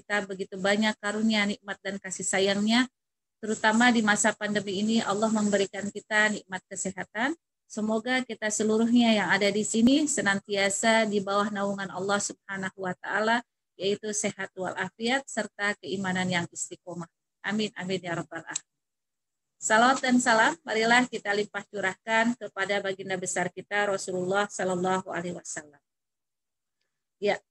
kita begitu banyak karunia, nikmat, dan kasih sayangnya. Terutama di masa pandemi ini Allah memberikan kita nikmat kesehatan. Semoga kita seluruhnya yang ada di sini senantiasa di bawah naungan Allah Subhanahu wa taala, yaitu sehat walafiat serta keimanan yang istiqomah. Amin amin ya rabbal alamin. Salawat dan salam marilah kita limpah curahkan kepada baginda besar kita Rasulullah Sallallahu Alaihi Wasallam. Ya,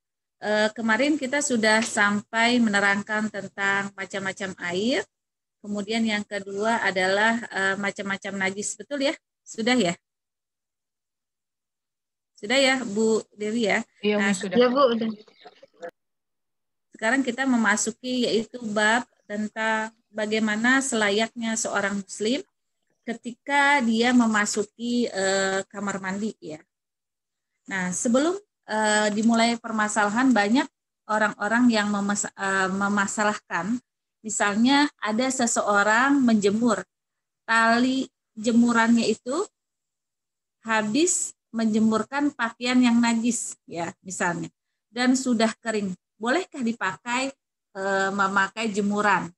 kemarin kita sudah sampai menerangkan tentang macam-macam air. Kemudian yang kedua adalah macam-macam najis, betul ya? Sudah ya? Sudah ya, Bu Dewi ya? Iya, nah, sudah. Ya, Bu, udah. Sekarang kita memasuki yaitu bab tentang bagaimana selayaknya seorang muslim ketika dia memasuki kamar mandi ya. Nah, sebelum dimulai permasalahan, banyak orang-orang yang memasalahkan. Misalnya ada seseorang menjemur, tali jemurannya itu habis menjemurkan pakaian yang najis ya misalnya, dan sudah kering. Bolehkah dipakai memakai jemuran?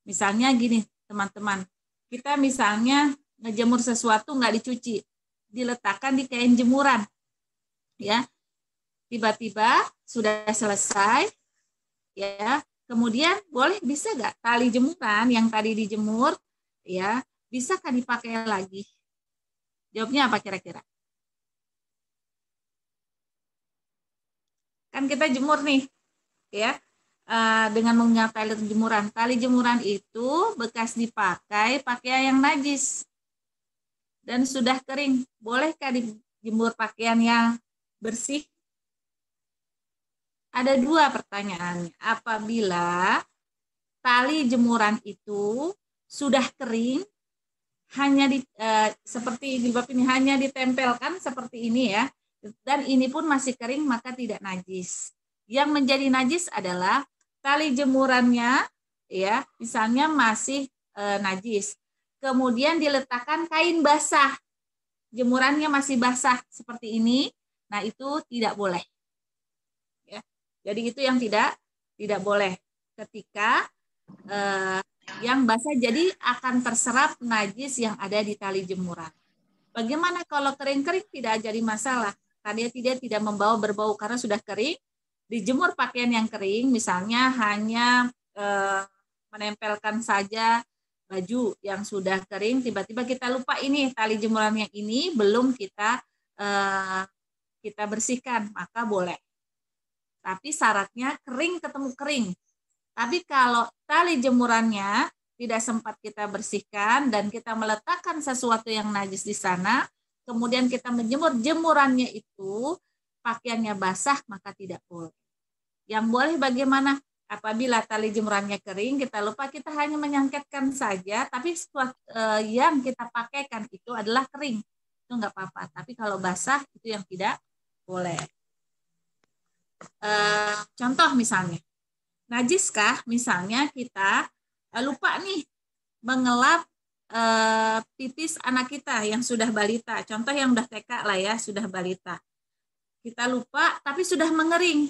Misalnya gini teman-teman, kita misalnya ngejemur sesuatu nggak dicuci, diletakkan di kain jemuran, ya. Tiba-tiba sudah selesai, ya. Kemudian bisa nggak tali jemuran yang tadi dijemur, ya, bisakah dipakai lagi? Jawabnya apa kira-kira? Kan kita jemur nih, ya. Dengan menggunakan tali jemuran. Tali jemuran itu bekas dipakai pakaian yang najis dan sudah kering. Bolehkah dijemur pakaian yang bersih? Ada dua pertanyaannya. Apabila tali jemuran itu sudah kering, hanya seperti di bab ini hanya ditempelkan seperti ini ya, dan ini pun masih kering, maka tidak najis. Yang menjadi najis adalah tali jemurannya, ya, misalnya masih najis. Kemudian diletakkan kain basah, jemurannya masih basah seperti ini, nah itu tidak boleh. Ya, jadi itu yang tidak boleh ketika yang basah, jadi akan terserap najis yang ada di tali jemuran. Bagaimana kalau kering-kering? Tidak jadi masalah. Tadi tidak membawa berbau karena sudah kering. Dijemur pakaian yang kering, misalnya hanya menempelkan saja baju yang sudah kering, tiba-tiba kita lupa ini tali jemuran yang ini belum kita bersihkan, maka boleh. Tapi syaratnya kering ketemu kering. Tapi kalau tali jemurannya tidak sempat kita bersihkan dan kita meletakkan sesuatu yang najis di sana, kemudian kita menjemur jemurannya itu, pakaiannya basah, maka tidak boleh. Yang boleh bagaimana? Apabila tali jemurannya kering, kita lupa, kita hanya menyangketkan saja, tapi yang kita pakaikan itu adalah kering. Itu nggak apa-apa. Tapi kalau basah, itu yang tidak boleh. Contoh misalnya, najiskah misalnya kita lupa nih mengelap pipis anak kita yang sudah balita. Contoh yang udah TK lah ya, sudah balita. Kita lupa, tapi sudah mengering.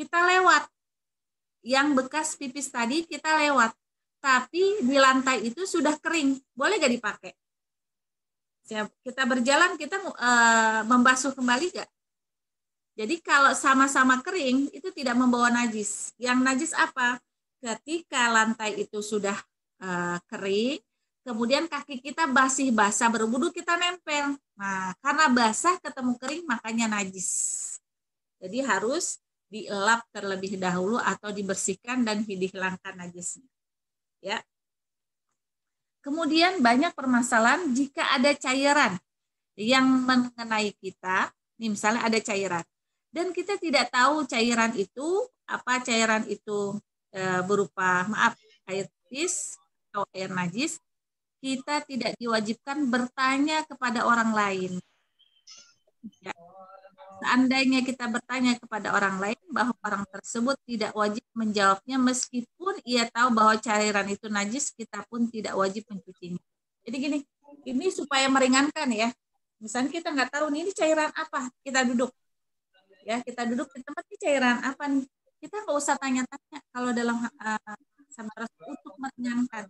Kita lewat. Yang bekas pipis tadi kita lewat. Tapi di lantai itu sudah kering. Boleh gak dipakai? Kita berjalan, kita membasuh kembali gak? Jadi kalau sama-sama kering, itu tidak membawa najis. Yang najis apa? Ketika lantai itu sudah kering, kemudian kaki kita masih basah, berwudu kita nempel. Nah, karena basah ketemu kering, makanya najis. Jadi harus dielap terlebih dahulu atau dibersihkan dan dihilangkan najisnya. Ya. Kemudian banyak permasalahan jika ada cairan yang mengenai kita, nih misalnya ada cairan, dan kita tidak tahu cairan itu apa, cairan itu berupa air pipis atau air najis, kita tidak diwajibkan bertanya kepada orang lain. Ya. Seandainya kita bertanya kepada orang lain, bahwa orang tersebut tidak wajib menjawabnya meskipun ia tahu bahwa cairan itu najis, kita pun tidak wajib mencucinya. Jadi gini, ini supaya meringankan ya. Misalnya kita nggak tahu nih ini cairan apa, kita duduk. Ya, kita duduk di tempat ini cairan apa nih? kita nggak usah tanya-tanya kalau dalam sama Rasul untuk meringankan.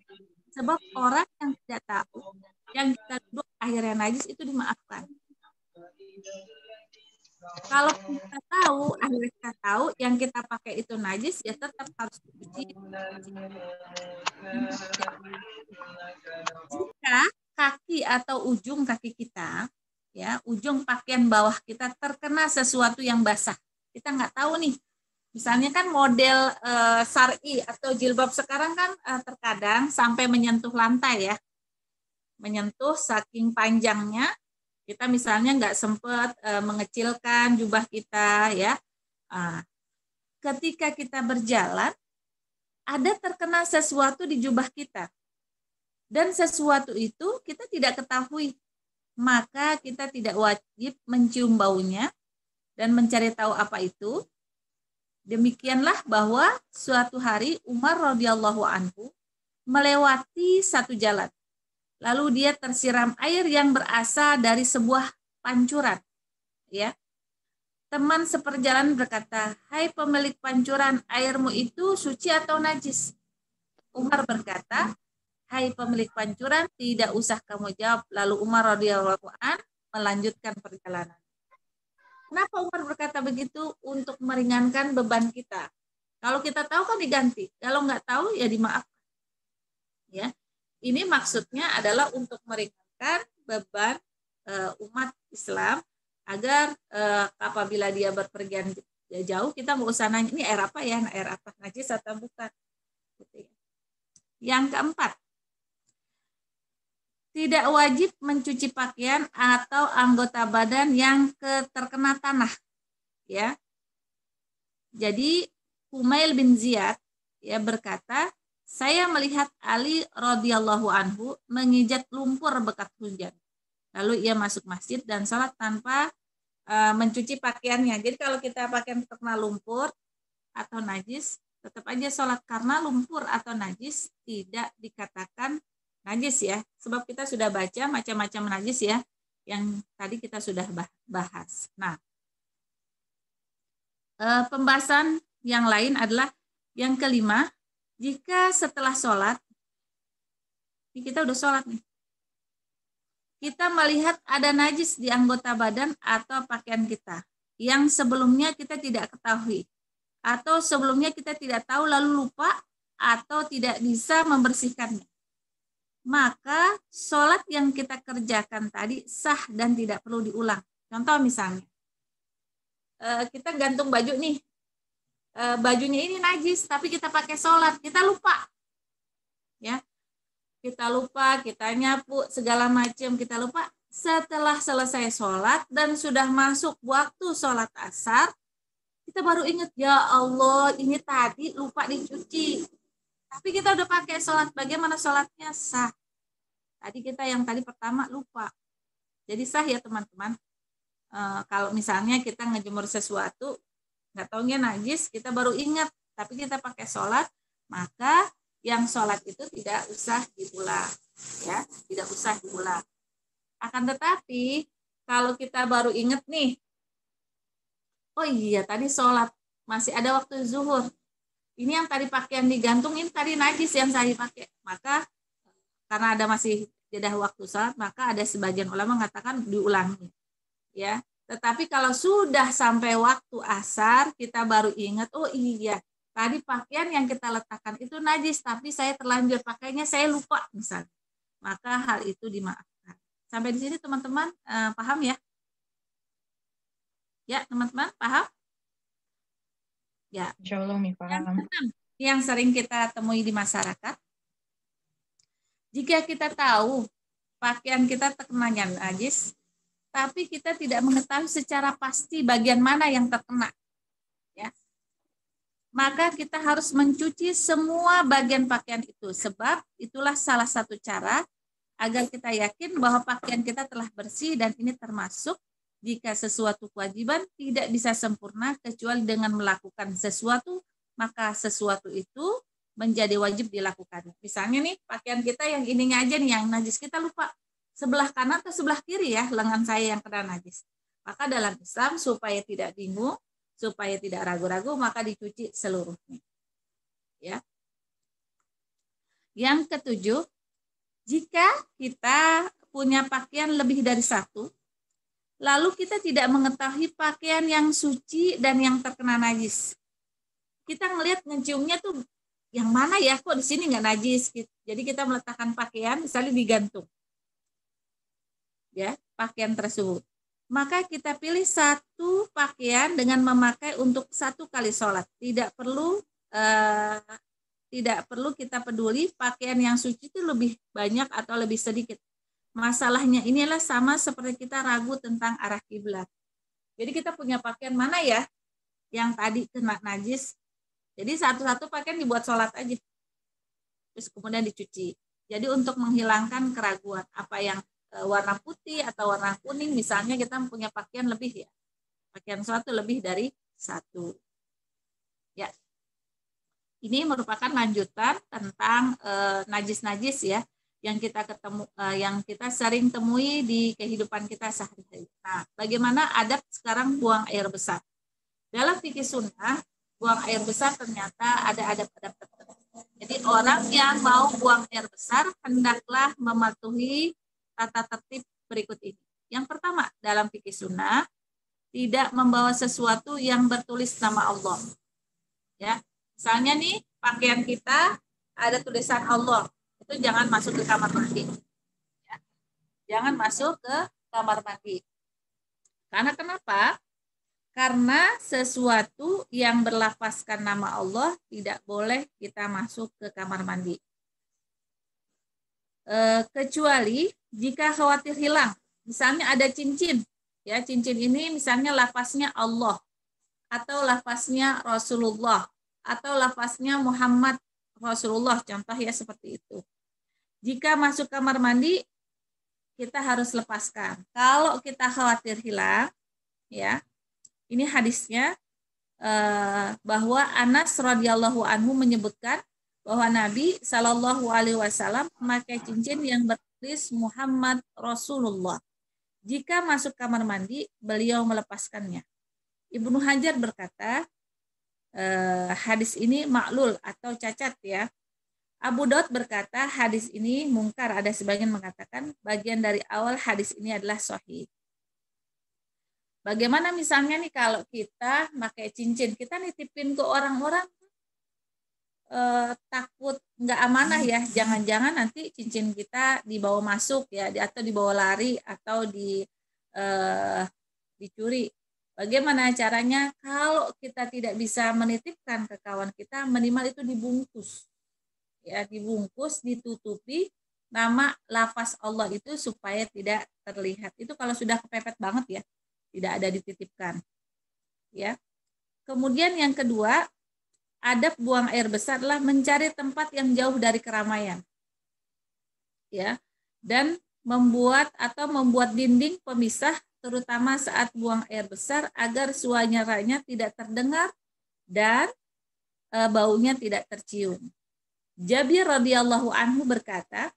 Sebab orang yang tidak tahu, yang kita duduk akhirnya najis itu dimaafkan. Kalau kita tahu, akhirnya kita tahu yang kita pakai itu najis, ya tetap harus dicuci. Jika kaki atau ujung kaki kita, ya ujung pakaian bawah kita terkena sesuatu yang basah, kita nggak tahu nih. Misalnya kan model syar'i atau jilbab sekarang kan terkadang sampai menyentuh lantai ya, menyentuh saking panjangnya. Kita misalnya nggak sempat mengecilkan jubah kita ya. Ketika kita berjalan, ada terkena sesuatu di jubah kita. Dan sesuatu itu kita tidak ketahui. Maka kita tidak wajib mencium baunya dan mencari tahu apa itu. Demikianlah bahwa suatu hari Umar radhiyallahu anhu melewati satu jalan. Lalu dia tersiram air yang berasal dari sebuah pancuran. Ya. Teman seperjalanan berkata, "Hai pemilik pancuran, airmu itu suci atau najis?" Umar berkata, "Hai pemilik pancuran, tidak usah kamu jawab." Lalu Umar radhiyallahu anhu melanjutkan perjalanan. Kenapa Umar berkata begitu? Untuk meringankan beban kita. Kalau kita tahu kan diganti, kalau nggak tahu ya dimaafkan. Ya, ini maksudnya adalah untuk meringankan beban umat Islam agar apabila dia berpergian jauh kita nggak usah nanya ini air apa ya, air apa, najis atau bukan. Yang keempat, tidak wajib mencuci pakaian atau anggota badan yang terkena tanah. Ya. Jadi Humail bin Ziyad ya berkata, "Saya melihat Ali radhiyallahu anhu menginjak lumpur bekas hujan. Lalu ia masuk masjid dan sholat tanpa mencuci pakaiannya." Jadi kalau kita pakaian terkena lumpur atau najis, tetap aja sholat karena lumpur atau najis tidak dikatakan najis ya. Sebab kita sudah baca macam-macam najis ya, yang tadi kita sudah bahas. Nah, pembahasan yang lain adalah yang kelima, jika setelah sholat, ini kita udah sholat nih, kita melihat ada najis di anggota badan atau pakaian kita yang sebelumnya kita tidak ketahui, atau sebelumnya kita tidak tahu lalu lupa atau tidak bisa membersihkannya, maka sholat yang kita kerjakan tadi sah dan tidak perlu diulang. Contoh misalnya, kita gantung baju nih, bajunya ini najis, tapi kita pakai sholat, kita lupa, ya, kita lupa, kita nyapu segala macam, kita lupa. Setelah selesai sholat dan sudah masuk waktu sholat asar, kita baru ingat, ya Allah, ini tadi lupa dicuci. Tapi kita udah pakai sholat, bagaimana sholatnya? Sah. Tadi kita yang tadi pertama lupa. Jadi sah ya teman-teman. Kalau misalnya kita ngejemur sesuatu, nggak taunya najis, kita baru ingat, tapi kita pakai sholat, maka yang sholat itu tidak usah diulang, ya, tidak usah diulang. Akan tetapi kalau kita baru ingat nih, oh iya tadi sholat masih ada waktu zuhur, ini yang tadi pakaian digantung ini tadi najis yang saya pakai, maka karena ada masih jeda waktu sholat, maka ada sebagian ulama mengatakan diulangi, ya. Tetapi kalau sudah sampai waktu asar, kita baru ingat, oh iya, tadi pakaian yang kita letakkan itu najis, tapi saya terlanjur pakainya, saya lupa misalnya. Maka hal itu dimaafkan. Sampai di sini teman-teman paham ya? Ya teman-teman paham? Ya. Insya Allah nih paham. Yang sering kita temui di masyarakat, jika kita tahu pakaian kita terkena najis, tapi kita tidak mengetahui secara pasti bagian mana yang terkena, ya, maka kita harus mencuci semua bagian pakaian itu, sebab itulah salah satu cara agar kita yakin bahwa pakaian kita telah bersih, dan ini termasuk jika sesuatu kewajiban tidak bisa sempurna kecuali dengan melakukan sesuatu, maka sesuatu itu menjadi wajib dilakukan. Misalnya nih pakaian kita yang ininya aja nih yang najis, kita lupa sebelah kanan atau sebelah kiri ya lengan saya yang kena najis. Maka dalam Islam supaya tidak bingung, supaya tidak ragu-ragu maka dicuci seluruhnya. Ya. Yang ketujuh, jika kita punya pakaian lebih dari satu, lalu kita tidak mengetahui pakaian yang suci dan yang terkena najis. Kita ngeciumnya tuh yang mana ya, kok di sini nggak najis. Jadi kita meletakkan pakaian misalnya digantung, ya pakaian tersebut. Maka kita pilih satu pakaian dengan memakai untuk satu kali sholat. Tidak perlu kita peduli pakaian yang suci itu lebih banyak atau lebih sedikit. Masalahnya inilah sama seperti kita ragu tentang arah kiblat. Jadi kita punya pakaian mana ya yang tadi kena najis. Jadi satu-satu pakaian dibuat sholat aja. Terus kemudian dicuci. Jadi untuk menghilangkan keraguan apa yang warna putih atau warna kuning, misalnya kita punya pakaian lebih ya. Pakaian sholat itu lebih dari satu. Ya. Ini merupakan lanjutan tentang najis-najis ya yang kita sering temui di kehidupan kita sehari-hari. Nah, bagaimana adab sekarang buang air besar? Dalam fikih sunnah, buang air besar ternyata ada adab-adab tertentu. Jadi orang yang mau buang air besar hendaklah mematuhi tata tertib berikut ini. Yang pertama, dalam fikih sunnah, tidak membawa sesuatu yang bertulis nama Allah. Ya, misalnya nih pakaian kita ada tulisan Allah, itu jangan masuk ke kamar mandi. Ya. Jangan masuk ke kamar mandi. Karena kenapa? Karena sesuatu yang berlafazkan nama Allah tidak boleh kita masuk ke kamar mandi. Kecuali jika khawatir hilang. Misalnya ada cincin. Ya, cincin ini misalnya lafaznya Allah atau lafaznya Rasulullah atau lafaznya Muhammad Rasulullah, contoh ya seperti itu. Jika masuk kamar mandi, kita harus lepaskan. Kalau kita khawatir hilang, ya, ini hadisnya bahwa Anas radhiyallahu anhu menyebutkan bahwa Nabi Shallallahu Alaihi Wasallam memakai cincin yang bertulis Muhammad Rasulullah. Jika masuk kamar mandi, beliau melepaskannya. Ibnu Hajar berkata, hadis ini maklul atau cacat ya. Abu Daud berkata hadis ini mungkar. Ada sebagian mengatakan bagian dari awal hadis ini adalah sahih. Bagaimana misalnya nih kalau kita pakai cincin, kita nitipin ke orang-orang, takut nggak amanah ya. Jangan-jangan nanti cincin kita dibawa masuk ya, atau dibawa lari atau dicuri. Bagaimana caranya? Kalau kita tidak bisa menitipkan ke kawan kita, minimal itu dibungkus. Ya, dibungkus, ditutupi nama lafaz Allah itu supaya tidak terlihat. Itu kalau sudah kepepet banget ya, tidak ada dititipkan. Ya. Kemudian yang kedua, adab buang air besar adalah mencari tempat yang jauh dari keramaian. Ya. Dan membuat dinding pemisah terutama saat buang air besar agar suaranya tidak terdengar dan baunya tidak tercium. Jabir radhiyallahu anhu berkata,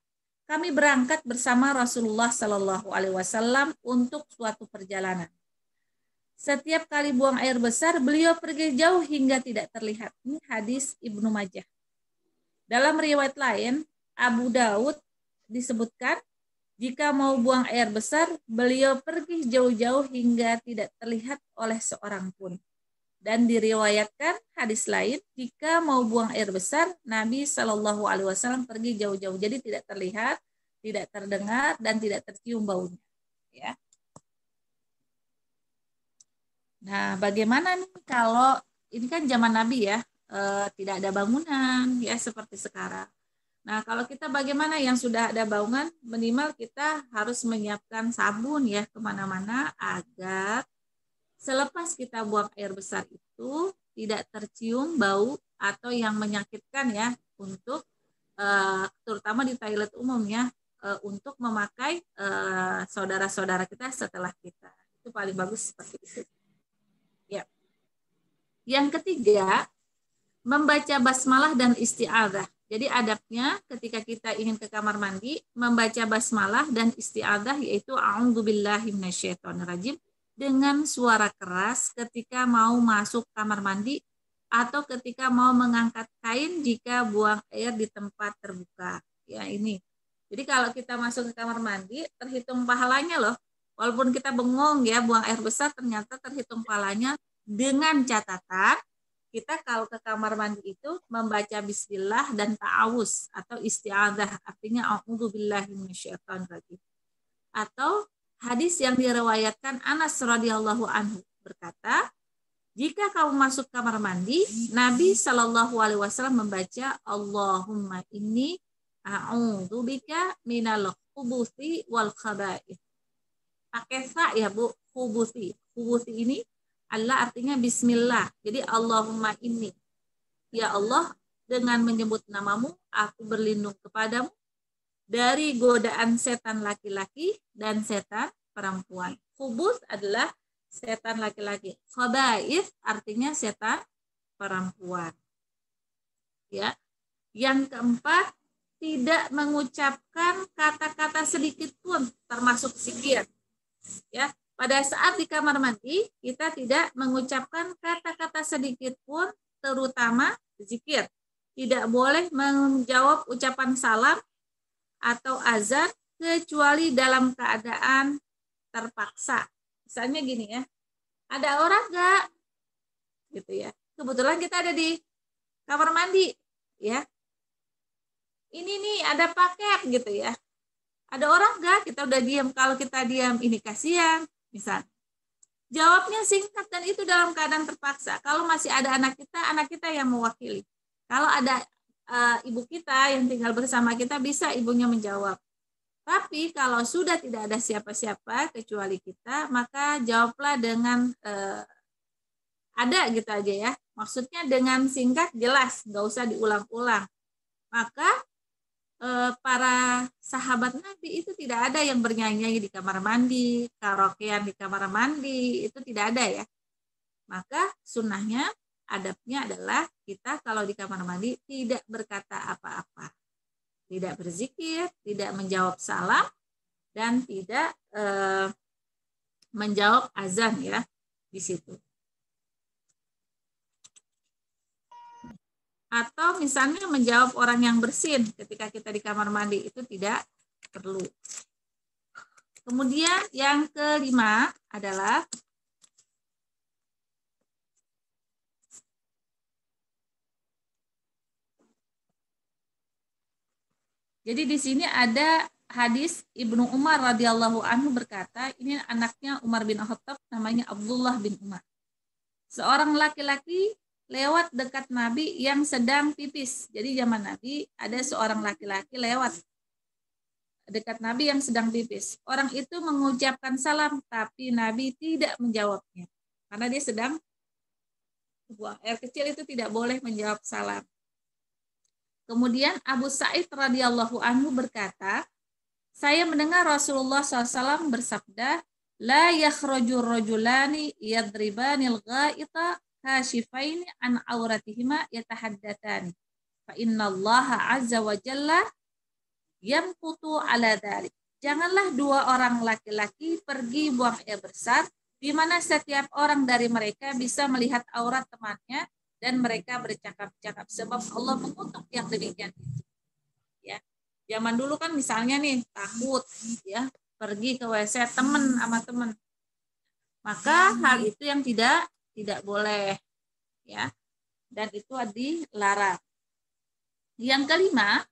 kami berangkat bersama Rasulullah Shallallahu Alaihi Wasallam untuk suatu perjalanan. Setiap kali buang air besar, beliau pergi jauh hingga tidak terlihat. Ini hadis Ibnu Majah. Dalam riwayat lain, Abu Daud disebutkan, jika mau buang air besar, beliau pergi jauh-jauh hingga tidak terlihat oleh seorang pun. Dan diriwayatkan hadis lain, jika mau buang air besar, Nabi Shallallahu Alaihi Wasallam pergi jauh-jauh, jadi tidak terlihat, tidak terdengar, dan tidak tercium baunya. Ya. Nah, bagaimana nih kalau ini kan zaman Nabi ya, tidak ada bangunan ya seperti sekarang. Nah, kalau kita bagaimana yang sudah ada bangunan, minimal kita harus menyiapkan sabun ya kemana-mana agar selepas kita buang air besar itu tidak tercium bau atau yang menyakitkan ya untuk terutama di toilet umum ya untuk memakai saudara-saudara kita setelah kita. Itu paling bagus seperti itu. Ya. Yang ketiga, membaca basmalah dan isti'adzah. Jadi adabnya ketika kita ingin ke kamar mandi, membaca basmalah dan isti'adzah yaitu a'udzubillahi minasyaitonirrajim. dengan suara keras ketika mau masuk kamar mandi atau ketika mau mengangkat kain jika buang air di tempat terbuka. Ya, ini. Jadi kalau kita masuk ke kamar mandi terhitung pahalanya loh. Walaupun kita bengong ya buang air besar, ternyata terhitung pahalanya dengan catatan kita kalau ke kamar mandi itu membaca bismillah dan ta'awuz atau isti'adzah, artinya a'udzubillahi minasyaitonirrajim. Atau hadis yang diriwayatkan Anas radhiyallahu anhu berkata, jika kamu masuk kamar mandi, Nabi Shallallahu alaihi wasallam membaca Allahumma inni a'udzubika minal khubuthi wal khaba'ith. Pakai sa ya Bu, khubuthi. Khubuthi ini Allah artinya bismillah. Jadi Allahumma inni. Ya Allah, dengan menyebut namamu, aku berlindung kepadamu dari godaan setan laki-laki dan setan perempuan. Khubus adalah setan laki-laki. Khaba'ith artinya setan perempuan. Ya. Yang keempat, tidak mengucapkan kata-kata sedikit pun termasuk zikir. Ya. Pada saat di kamar mandi, kita tidak mengucapkan kata-kata sedikit pun, terutama zikir. Tidak boleh menjawab ucapan salam atau azan kecuali dalam keadaan terpaksa. Misalnya gini ya, ada orang enggak? Gitu ya. Kebetulan kita ada di kamar mandi, ya. Ini nih ada paket gitu ya. Ada orang enggak? Kita udah diam. Kalau kita diam, ini kasihan. Misal, jawabnya singkat dan itu dalam keadaan terpaksa. Kalau masih ada anak kita yang mewakili. Kalau ada ibu kita yang tinggal bersama kita, bisa ibunya menjawab. Tapi kalau sudah tidak ada siapa-siapa kecuali kita, maka jawablah dengan ada gitu aja ya. Maksudnya dengan singkat, jelas, nggak usah diulang-ulang. Maka para sahabat Nabi itu tidak ada yang bernyanyi di kamar mandi, karaokean di kamar mandi, itu tidak ada ya. Maka sunnahnya, adabnya adalah kita kalau di kamar mandi tidak berkata apa-apa, tidak berzikir, tidak menjawab salam, dan tidak menjawab azan ya di situ. Atau misalnya menjawab orang yang bersin ketika kita di kamar mandi, itu tidak perlu. Kemudian yang kelima adalah jadi di sini ada hadis Ibnu Umar radhiyallahu anhu berkata, ini anaknya Umar bin Khattab, namanya Abdullah bin Umar. Seorang laki-laki lewat dekat Nabi yang sedang pipis. Jadi zaman Nabi ada seorang laki-laki lewat dekat Nabi yang sedang pipis. Orang itu mengucapkan salam, tapi Nabi tidak menjawabnya. Karena dia sedang buang air kecil, itu tidak boleh menjawab salam. Kemudian Abu Sa'id radhiyallahu anhu berkata, saya mendengar Rasulullah SAW bersabda, la yakhrujur rajulani yadribanil ghaita kashifaini an auratihima yatahaddatani. Fa innallaha azza wa jalla yamqutu ala dzalik. Janganlah dua orang laki-laki pergi buang air besar, di mana setiap orang dari mereka bisa melihat aurat temannya dan mereka bercakap-cakap, sebab Allah mengutuk yang demikian itu. Ya. Zaman dulu kan misalnya nih takut ya pergi ke WC sama teman. Maka hal itu yang tidak boleh ya. Dan itu dilarang. Yang kelima,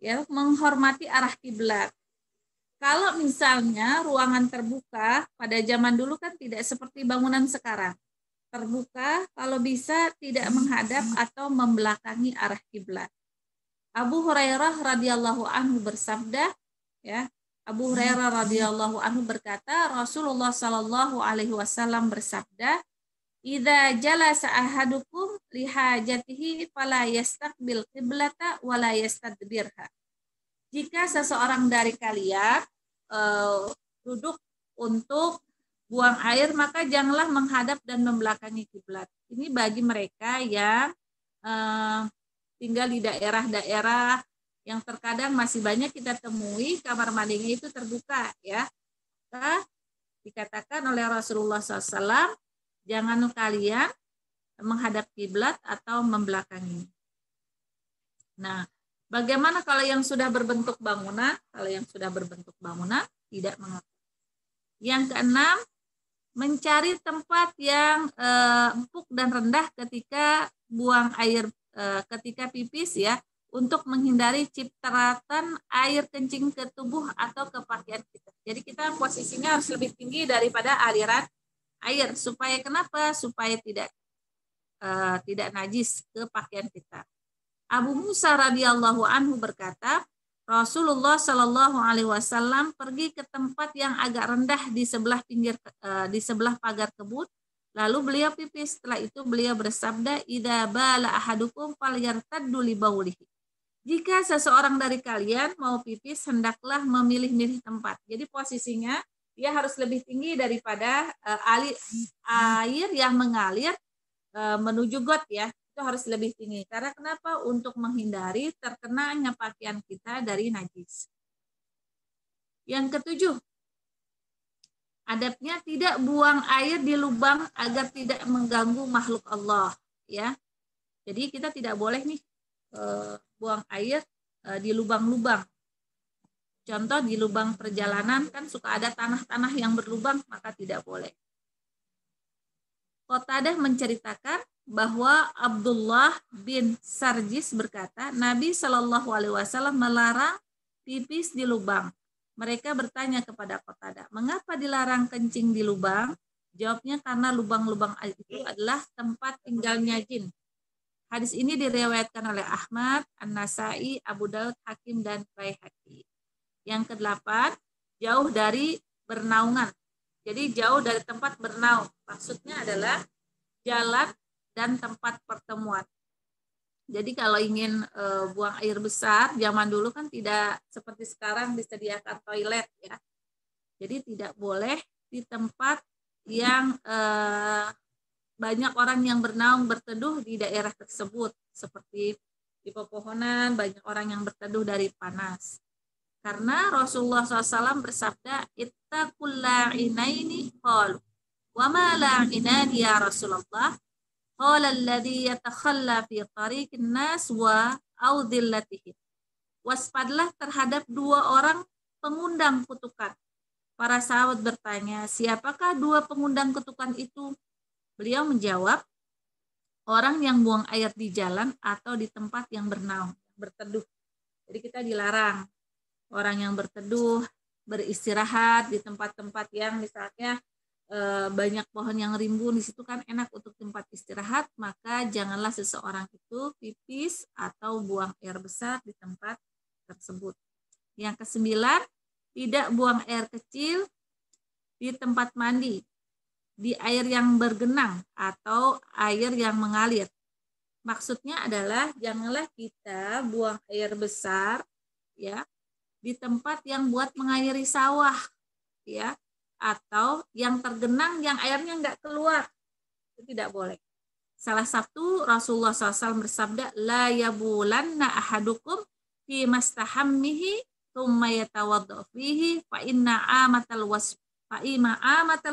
ya, menghormati arah kiblat. Kalau misalnya ruangan terbuka, pada zaman dulu kan tidak seperti bangunan sekarang. Terbuka, kalau bisa tidak menghadap atau membelakangi arah kiblat. Abu Hurairah radhiyallahu anhu bersabda, ya, Abu Hurairah radhiyallahu anhu berkata, Rasulullah sallallahu alaihi wasallam bersabda, idza jalasa ahadukum li hajatihi fala yastaqbil qiblata wala yastadbirha. Jika seseorang dari kalian duduk untuk buang air, maka janganlah menghadap dan membelakangi kiblat. Ini bagi mereka yang tinggal di daerah-daerah yang terkadang masih banyak kita temui kamar mandinya itu terbuka ya. Maka Dikatakan oleh Rasulullah SAW, jangan kalian menghadap kiblat atau membelakangi. Nah, bagaimana kalau yang sudah berbentuk bangunan? Kalau yang sudah berbentuk bangunan tidak mengapa. Yang keenam, mencari tempat yang empuk dan rendah ketika buang air, ketika pipis ya, untuk menghindari cipratan air kencing ke tubuh atau ke pakaian kita. Jadi kita posisinya harus lebih tinggi daripada aliran air. Supaya kenapa? Supaya tidak najis ke pakaian kita. Abu Musa radhiyallahu anhu berkata, Rasulullah Shallallahu Alaihi Wasallam pergi ke tempat yang agak rendah di sebelah pagar kebun. Lalu beliau pipis. Setelah itu beliau bersabda, "Idza bala ahadukum falyartaddu li baulihi." Jika seseorang dari kalian mau pipis, hendaklah memilih-milih tempat. Jadi posisinya dia harus lebih tinggi daripada air yang mengalir menuju got ya. Itu harus lebih tinggi. Karena kenapa? Untuk menghindari terkenanya pakaian kita dari najis. Yang ketujuh, adabnya tidak buang air di lubang agar tidak mengganggu makhluk Allah. Ya, jadi kita tidak boleh nih buang air di lubang-lubang. Contoh di lubang perjalanan kan suka ada tanah-tanah yang berlubang, maka tidak boleh. Qatadah menceritakan bahwa Abdullah bin Sarjis berkata, Nabi Shallallahu Alaihi Wasallam melarang pipis di lubang. Mereka bertanya kepada Qatadah, mengapa dilarang kencing di lubang? Jawabnya karena lubang-lubang itu adalah tempat tinggalnya jin. Hadis ini diriwayatkan oleh Ahmad, An-Nasai, Abu Daud, Hakim, dan Baihaqi. Yang kedelapan, jauh dari bernaungan. Jadi jauh dari tempat bernaung. Maksudnya adalah jalan dan tempat pertemuan. Jadi kalau ingin buang air besar, zaman dulu kan tidak seperti sekarang disediakan toilet ya. Jadi tidak boleh di tempat yang banyak orang yang bernaung berteduh di daerah tersebut. Seperti di pepohonan, banyak orang yang berteduh dari panas. Karena Rasulullah SAW bersabda, ittaqul la'inaini qalu wa ma la'inani ya Rasulullah qala alladhi yatakhalla fi tariqin nas wa audillatihim. Waspadlah terhadap dua orang pengundang kutukan. Para sahabat bertanya, siapakah dua pengundang kutukan itu? Beliau menjawab, orang yang buang air di jalan atau di tempat yang bernaung, berteduh. Jadi kita dilarang orang yang berteduh, beristirahat di tempat-tempat yang misalnya banyak pohon yang rimbun, di situ kan enak untuk tempat istirahat, maka janganlah seseorang itu pipis atau buang air besar di tempat tersebut. Yang kesembilan, tidak buang air kecil di tempat mandi, di air yang bergenang atau air yang mengalir. Maksudnya adalah janganlah kita buang air besar ya di tempat yang buat mengairi sawah ya, atau yang tergenang yang airnya enggak keluar. Itu tidak boleh. Salah satu Rasulullah SAW bersabda, la yabulanna ahadukum fi mastahammihi thumma yatawadda fihi fa inna amatal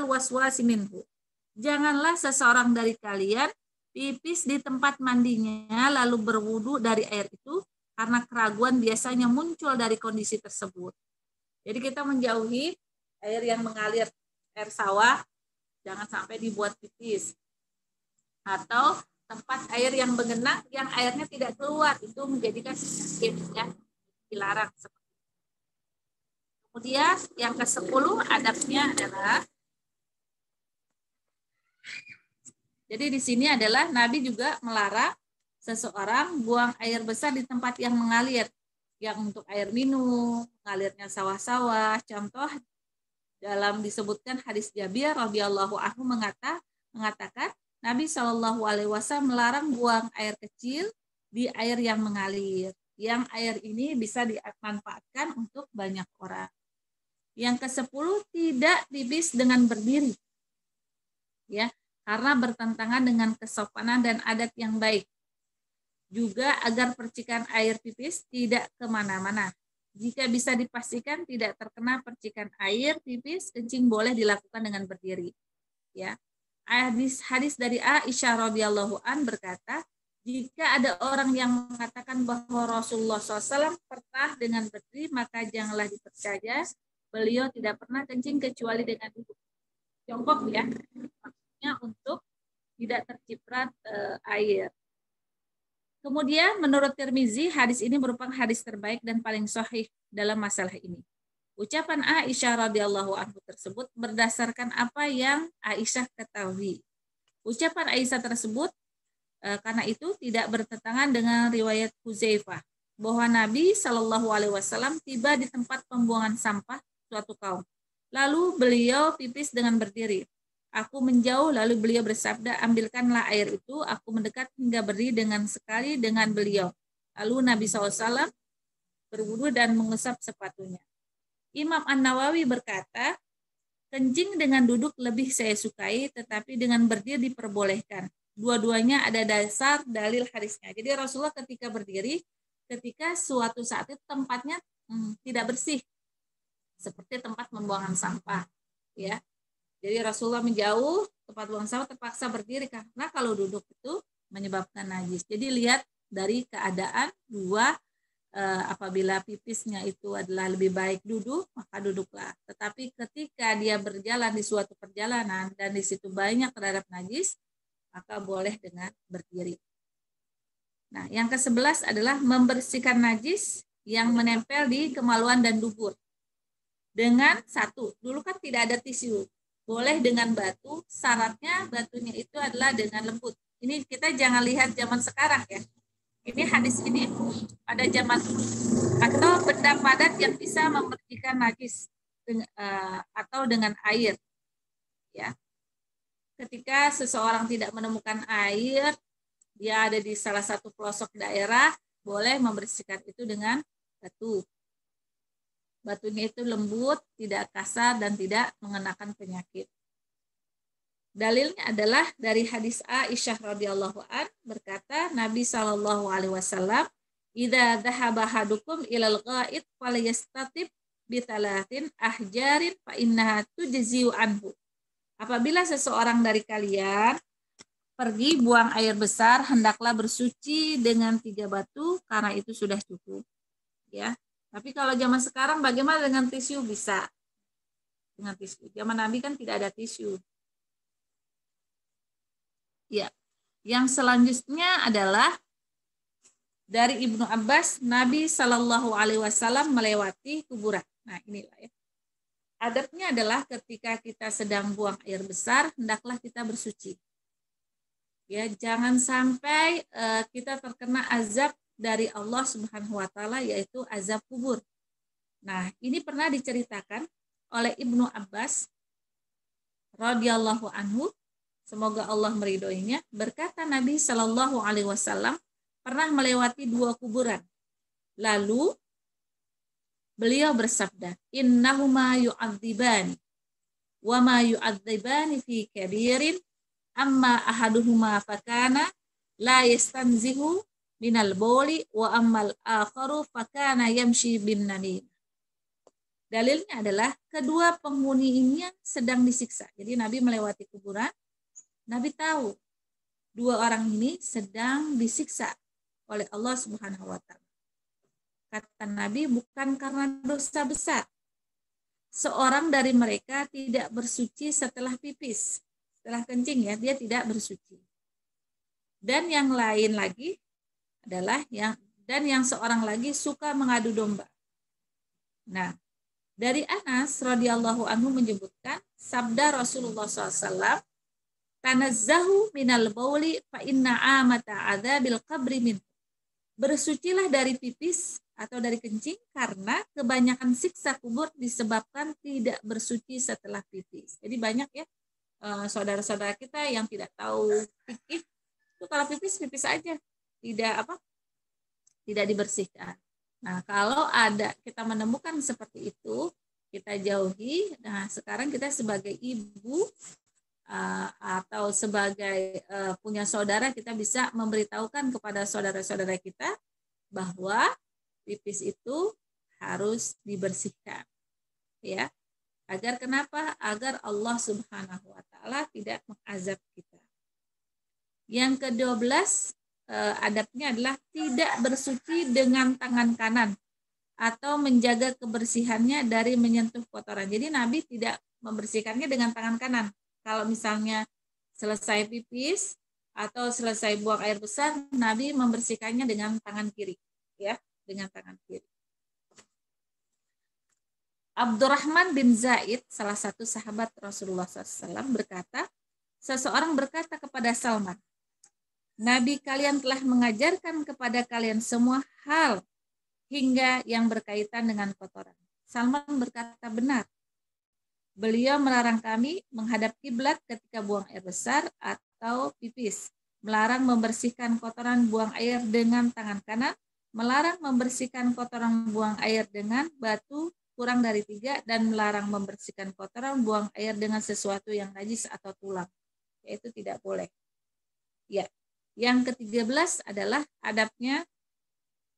waswasi minhu. Janganlah seseorang dari kalian pipis di tempat mandinya lalu berwudu dari air itu, karena keraguan biasanya muncul dari kondisi tersebut. Jadi kita menjauhi air yang mengalir, air sawah, jangan sampai dibuat pipis. Atau tempat air yang bergenang, yang airnya tidak keluar, itu menjadikan sakit ya, dilarang. Kemudian yang ke-10 adabnya adalah, jadi di sini adalah Nabi juga melarang seseorang buang air besar di tempat yang mengalir, yang untuk air minum, mengalirnya sawah-sawah. Contoh dalam disebutkan hadis Jabir radhiyallahu anhu mengatakan Nabi Shallallahu Alaihi Wasallam melarang buang air kecil di air yang mengalir, yang air ini bisa dimanfaatkan untuk banyak orang. Yang ke-10, tidak pipis dengan berdiri, ya, karena bertentangan dengan kesopanan dan adat yang baik. Juga agar percikan air pipis tidak kemana-mana. Jika bisa dipastikan tidak terkena percikan air, pipis, kencing boleh dilakukan dengan berdiri. Ya. Hadis dari Aisyah radhiyallahu an berkata, jika ada orang yang mengatakan bahwa Rasulullah SAW pernah dengan berdiri, maka janganlah dipercaya. Beliau tidak pernah kencing kecuali dengan duduk. Jongkok ya, maksudnya untuk tidak terciprat air. Kemudian menurut Tirmizi, hadis ini merupakan hadis terbaik dan paling sahih dalam masalah ini. Ucapan Aisyah radhiyallahu anhu tersebut berdasarkan apa yang Aisyah ketahui. Ucapan Aisyah tersebut karena itu tidak bertentangan dengan riwayat Huzaifah bahwa Nabi Shallallahu Alaihi Wasallam tiba di tempat pembuangan sampah suatu kaum. Lalu beliau pipis dengan berdiri. Aku menjauh, lalu beliau bersabda, ambilkanlah air itu. Aku mendekat hingga berdiri sekali dengan beliau. Lalu Nabi SAW berwudu dan mengusap sepatunya. Imam An-Nawawi berkata, kencing dengan duduk lebih saya sukai, tetapi dengan berdiri diperbolehkan. Dua-duanya ada dasar dalil hadisnya. Jadi Rasulullah ketika berdiri, ketika suatu saat itu tempatnya tidak bersih, seperti tempat pembuangan sampah, ya. Jadi Rasulullah menjauh tempat buang sampah, terpaksa berdiri karena kalau duduk itu menyebabkan najis. Jadi lihat dari keadaan dua, apabila pipisnya itu adalah lebih baik duduk, maka duduklah. Tetapi ketika dia berjalan di suatu perjalanan dan di situ banyak terhadap najis, maka boleh dengan berdiri. Nah, yang ke-11 adalah membersihkan najis yang menempel di kemaluan dan dubur. Dengan satu, dulu kan tidak ada tisu. Boleh dengan batu, syaratnya batunya itu adalah dengan lembut. Ini kita jangan lihat zaman sekarang ya. Ini hadis ini pada zaman atau benda padat yang bisa membersihkan najis atau dengan air. Ya. Ketika seseorang tidak menemukan air, dia ada di salah satu pelosok daerah, boleh membersihkan itu dengan batu. Batunya itu lembut, tidak kasar, dan tidak mengenakan penyakit. Dalilnya adalah dari hadis Aisyah radhiyallahu an berkata, Nabi Shallallahu alaihi wasallam, "Idza dhahaba hadukum ilal ghaid falyastatib bi thalathin ahjarin fa innaha tujzi'u anhu." Apabila seseorang dari kalian pergi buang air besar, hendaklah bersuci dengan 3 batu karena itu sudah cukup. Ya. Tapi kalau zaman sekarang bagaimana dengan tisu? Bisa dengan tisu. Zaman Nabi kan tidak ada tisu. Ya. Yang selanjutnya adalah dari Ibnu Abbas, Nabi Shallallahu Alaihi Wasallam melewati kuburan. Nah, inilah ya. Adabnya adalah ketika kita sedang buang air besar, hendaklah kita bersuci. Ya, jangan sampai kita terkena azab dari Allah Subhanahu wa taala, yaitu azab kubur. Nah, ini pernah diceritakan oleh Ibnu Abbas radhiyallahu anhu, semoga Allah meridhoinya, berkata Nabi Shallallahu alaihi wasallam pernah melewati 2 kuburan. Lalu beliau bersabda, innahuma yu'adzibani wa ma yu'adzibani fi kabirin amma ahaduhuma fakana la yastanzihu minal boli wa ammal akharu fakana yamshi bin namim. Dalilnya adalah kedua penghuni ini sedang disiksa. Jadi Nabi melewati kuburan, Nabi tahu 2 orang ini sedang disiksa oleh Allah Subhanahu wa taala. Kata Nabi, bukan karena dosa besar. Seorang dari mereka tidak bersuci setelah pipis, setelah kencing ya, dia tidak bersuci. Dan yang lain lagi adalah yang seorang lagi suka mengadu domba. Nah, dari Anas radhiyallahu anhu menyebutkan sabda Rasulullah SAW, tanazzahu minal bauli fa inna amata adzabil qabri min. Bersucilah dari pipis atau dari kencing karena kebanyakan siksa kubur disebabkan tidak bersuci setelah pipis. Jadi banyak ya saudara-saudara kita yang tidak tahu fikih itu kalau pipis aja, tidak dibersihkan. Nah, kalau ada kita menemukan seperti itu, kita jauhi. Nah, sekarang kita sebagai ibu atau sebagai punya saudara, kita bisa memberitahukan kepada saudara-saudara kita bahwa pipis itu harus dibersihkan. Ya. Agar kenapa? Agar Allah Subhanahu wa taala tidak mengazab kita. Yang ke-12 adabnya adalah tidak bersuci dengan tangan kanan atau menjaga kebersihannya dari menyentuh kotoran. Jadi Nabi tidak membersihkannya dengan tangan kanan. Kalau misalnya selesai pipis atau selesai buang air besar, Nabi membersihkannya dengan tangan kiri, ya, dengan tangan kiri. Abdurrahman bin Zaid, salah satu sahabat Rasulullah SAW, berkata, seseorang berkata kepada Salman, Nabi kalian telah mengajarkan kepada kalian semua hal hingga yang berkaitan dengan kotoran. Salman berkata, benar. Beliau melarang kami menghadap kiblat ketika buang air besar atau pipis, melarang membersihkan kotoran buang air dengan tangan kanan, melarang membersihkan kotoran buang air dengan batu kurang dari 3, dan melarang membersihkan kotoran buang air dengan sesuatu yang najis atau tulang. Yaitu tidak boleh. Ya. Yang ke-13 adalah adabnya,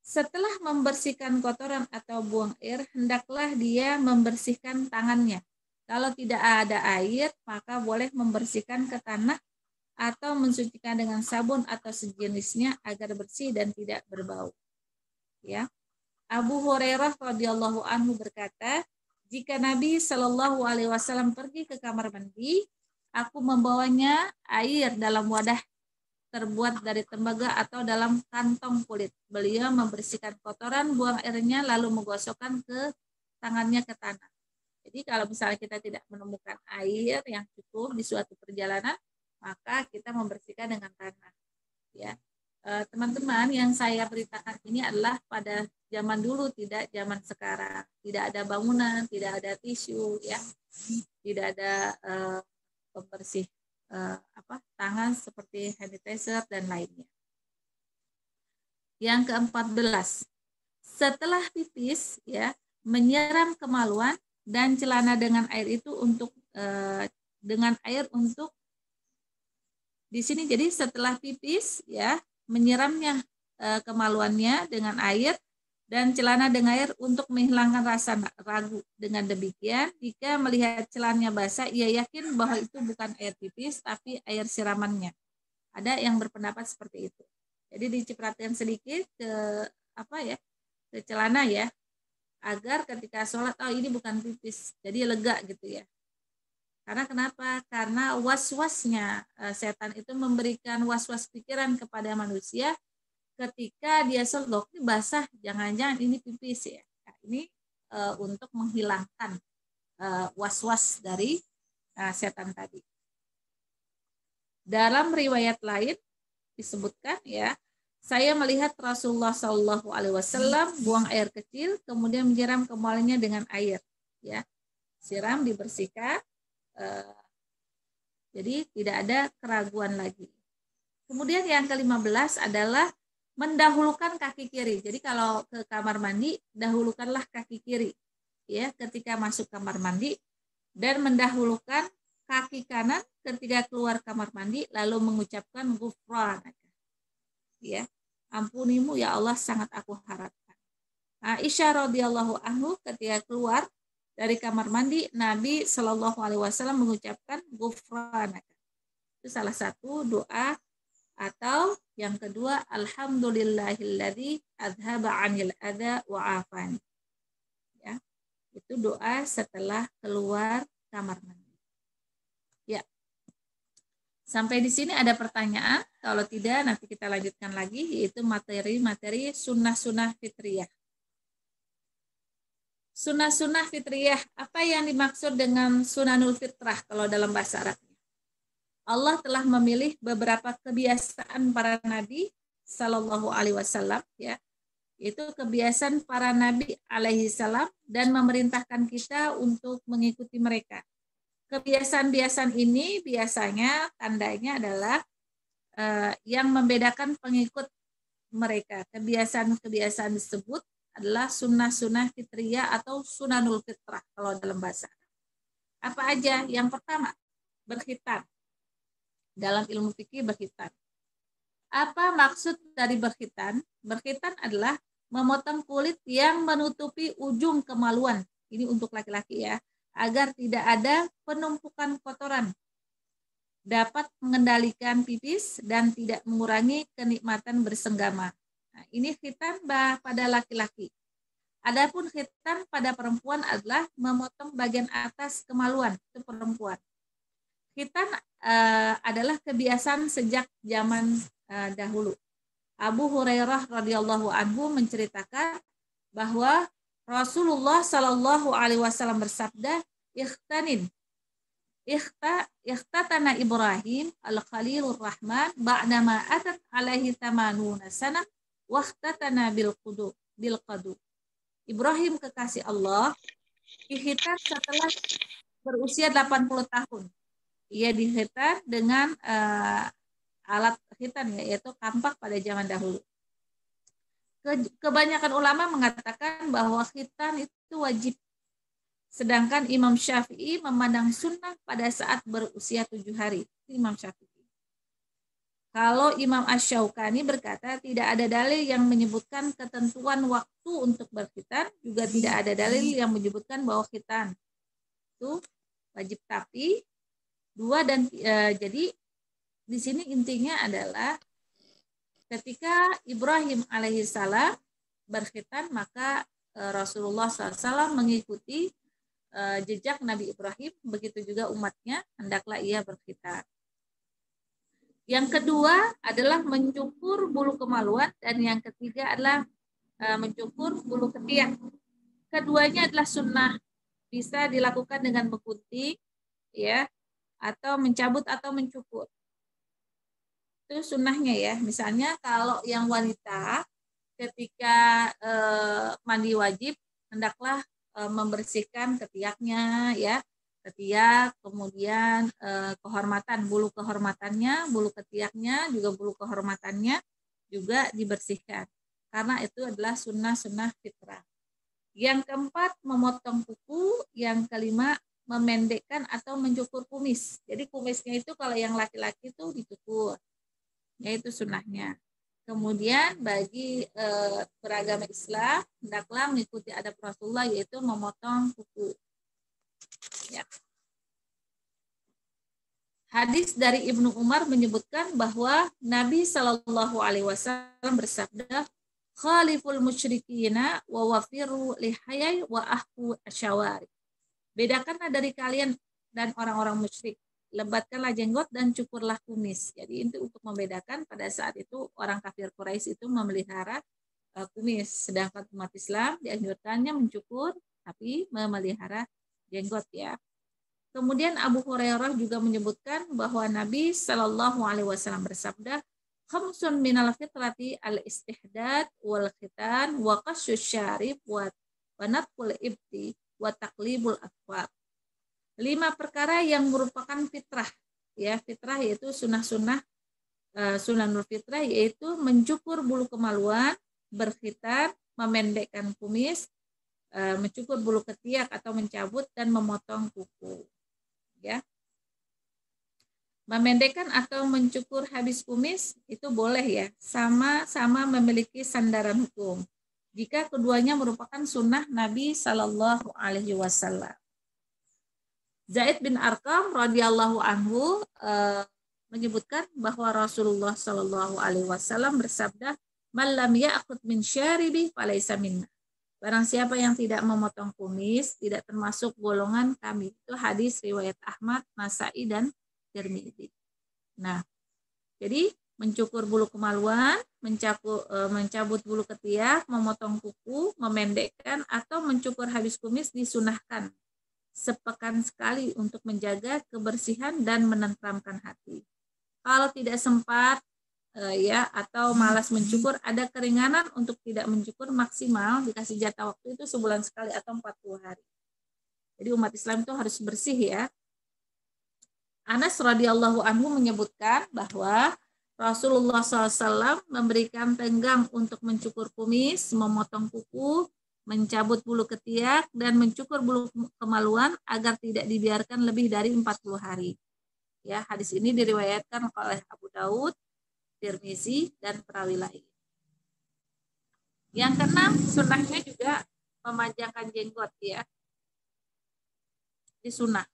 setelah membersihkan kotoran atau buang air, hendaklah dia membersihkan tangannya. Kalau tidak ada air, maka boleh membersihkan ke tanah atau mensucikan dengan sabun atau sejenisnya agar bersih dan tidak berbau. Ya. Abu Hurairah radhiyallahu anhu berkata, jika Nabi Shallallahu alaihi wasallam pergi ke kamar mandi, aku membawanya air dalam wadah terbuat dari tembaga atau dalam kantong kulit. Beliau membersihkan kotoran, buang airnya, lalu menggosokkan ke tangannya ke tanah. Jadi kalau misalnya kita tidak menemukan air yang cukup di suatu perjalanan, maka kita membersihkan dengan tanah. Ya. Teman-teman, yang saya beritakan ini adalah pada zaman dulu, tidak zaman sekarang. Tidak ada bangunan, tidak ada tisu, ya, tidak ada pembersih tangan seperti hand sanitizer dan lainnya. Yang ke-14, setelah pipis, ya, menyiram kemaluan dan celana dengan air itu untuk di sini. Jadi setelah pipis, ya, menyiramnya kemaluannya dengan air dan celana dengan air untuk menghilangkan rasa ragu. Dengan demikian, jika melihat celananya basah, ia yakin bahwa itu bukan air pipis tapi air siramannya. Ada yang berpendapat seperti itu. Jadi dicipratan sedikit ke ke celana, ya, agar ketika sholat, oh ini bukan pipis, jadi lega gitu, ya. Karena kenapa? Karena was-wasnya setan itu memberikan was-was pikiran kepada manusia ketika dia sholat, ini basah, jangan-jangan ini pipis, ya. Nah, ini untuk menghilangkan was-was dari setan tadi. Dalam riwayat lain disebutkan, ya, saya melihat Rasulullah Shallallahu Alaihi Wasallam buang air kecil, kemudian menyiram kemaluannya dengan air, ya, siram, dibersihkan. Jadi tidak ada keraguan lagi. Kemudian yang ke-15 adalah mendahulukan kaki kiri. Jadi kalau ke kamar mandi, dahulukanlah kaki kiri, ya, ketika masuk kamar mandi, dan mendahulukan kaki kanan ketika keluar kamar mandi, lalu mengucapkan ghufranaka, ya, ampunimu ya Allah, sangat aku harapkan. Aisyah radhiyallahu anhu ketika keluar dari kamar mandi, Nabi Shallallahu Alaihi Wasallam mengucapkan ghufranaka. Itu salah satu doa. Atau yang kedua, alhamdulillahilladzi adhaba 'anil adza wa afani. Ya. Itu doa setelah keluar kamar mandi. Ya. Sampai di sini ada pertanyaan? Kalau tidak, nanti kita lanjutkan lagi, yaitu materi-materi sunnah-sunnah fitriyah. Sunnah-sunnah fitriyah, apa yang dimaksud dengan sunanul fitrah kalau dalam bahasa Arabnya? Allah telah memilih beberapa kebiasaan para nabi Sallallahu Alaihi Wasallam, ya, itu kebiasaan para nabi alaihi salam, dan memerintahkan kita untuk mengikuti mereka. Kebiasaan-kebiasaan ini biasanya tandanya adalah yang membedakan pengikut mereka. Kebiasaan-kebiasaan disebut adalah sunnah-sunnah fitriyah atau sunanul fitrah kalau dalam bahasa. Apa aja? Yang pertama, berkhitan. Dalam ilmu fikih, berkhitan. Apa maksud dari berkhitan? Berkhitan adalah memotong kulit yang menutupi ujung kemaluan. Ini untuk laki-laki ya, agar tidak ada penumpukan kotoran. Dapat mengendalikan pipis dan tidak mengurangi kenikmatan bersenggama. Nah, ini khitan pada laki-laki. Adapun khitan pada perempuan adalah memotong bagian atas kemaluan, itu perempuan. Khitan adalah kebiasaan sejak zaman dahulu. Abu Hurairah radhiyallahu anhu menceritakan bahwa Rasulullah Shallallahu alaihi wasallam bersabda, Ikhtatana Ibrahim al-Khalilur Rahman ba'dama atat alaihi tamanuna sana wahtatana bil qadu. Ibrahim kekasih Allah dihitan setelah berusia 80 tahun. Ia dihitan dengan alat khitan, yaitu kampak pada zaman dahulu. Kebanyakan ulama mengatakan bahwa khitan itu wajib. Sedangkan Imam Syafi'i memandang sunnah pada saat berusia 7 hari. Imam Syafi'i. Kalau Imam Asy-Syaukani berkata tidak ada dalil yang menyebutkan ketentuan waktu untuk berkhitan, juga tidak ada dalil yang menyebutkan bahwa khitan itu wajib. Tapi jadi di sini intinya adalah ketika Ibrahim alaihissalam berkhitan, maka Rasulullah SAW mengikuti jejak Nabi Ibrahim, begitu juga umatnya hendaklah ia berkhitan. Yang kedua adalah mencukur bulu kemaluan, dan yang ketiga adalah mencukur bulu ketiak. Keduanya adalah sunnah, bisa dilakukan dengan menggunting, ya, atau mencabut atau mencukur. Itu sunnahnya ya. Misalnya kalau yang wanita ketika mandi wajib hendaklah membersihkan ketiaknya ya, ketiak, kemudian kehormatan, bulu kehormatannya, bulu ketiaknya, juga bulu kehormatannya juga dibersihkan. Karena itu adalah sunnah-sunnah fitrah. Yang keempat, memotong kuku. Yang kelima, memendekkan atau mencukur kumis. Jadi kumisnya itu kalau yang laki-laki itu dicukur, yaitu sunnahnya. Kemudian bagi beragama Islam hendaklah mengikuti adab Rasulullah, yaitu memotong kuku. Ya. Hadis dari Ibnu Umar menyebutkan bahwa Nabi Shallallahu Alaihi Wasallam bersabda, "Khaliful musyrikina wa wafiru lihayai wa ahku asyawari." Bedakanlah dari kalian dan orang-orang musyrik. Lebatkanlah jenggot dan cukurlah kumis. Jadi itu untuk membedakan. Pada saat itu orang kafir Quraisy itu memelihara kumis, sedangkan umat Islam dianjurkannya mencukur tapi memelihara jenggot ya. Kemudian Abu Hurairah juga menyebutkan bahwa Nabi Shallallahu Alaihi Wasallam bersabda, "Khamsun minal fitrati al-istihdad wal khitan wa qasyus syarif wa natful ibti wa taqlibul atfar." 5 perkara yang merupakan fitrah, ya, fitrah yaitu sunnah-sunnah sunanul fitrah, yaitu mencukur bulu kemaluan, berkhitan, memendekkan kumis, mencukur bulu ketiak atau mencabut, dan memotong kuku. Ya, memendekkan atau mencukur habis kumis itu boleh ya, sama-sama memiliki sandaran hukum jika keduanya merupakan sunnah Nabi Shallallahu Alaihi Wasallam. Zaid bin Arqam radhiyallahu anhu menyebutkan bahwa Rasulullah Shallallahu Alaihi Wasallam bersabda, "Man lam ya'khud min syaribi falaysa minna." Barang siapa yang tidak memotong kumis tidak termasuk golongan kami. Itu hadis riwayat Ahmad, Nasa'i, dan Tirmidzi. Nah, jadi mencukur bulu kemaluan, mencabut bulu ketiak, memotong kuku, memendekkan atau mencukur habis kumis disunahkan sepekan sekali untuk menjaga kebersihan dan menenteramkan hati. Kalau tidak sempat ya atau malas mencukur, ada keringanan untuk tidak mencukur, maksimal dikasih jatah waktu itu sebulan sekali atau 40 hari. Jadi umat Islam itu harus bersih ya. Anas radhiyallahu anhu menyebutkan bahwa Rasulullah SAW memberikan tenggang untuk mencukur kumis, memotong kuku, mencabut bulu ketiak, dan mencukur bulu kemaluan agar tidak dibiarkan lebih dari 40 hari. Ya, hadis ini diriwayatkan oleh Abu Daud, Tirmizi, dan perawi lain. Yang keenam, sunnahnya juga memanjangkan jenggot ya. Di sunnah.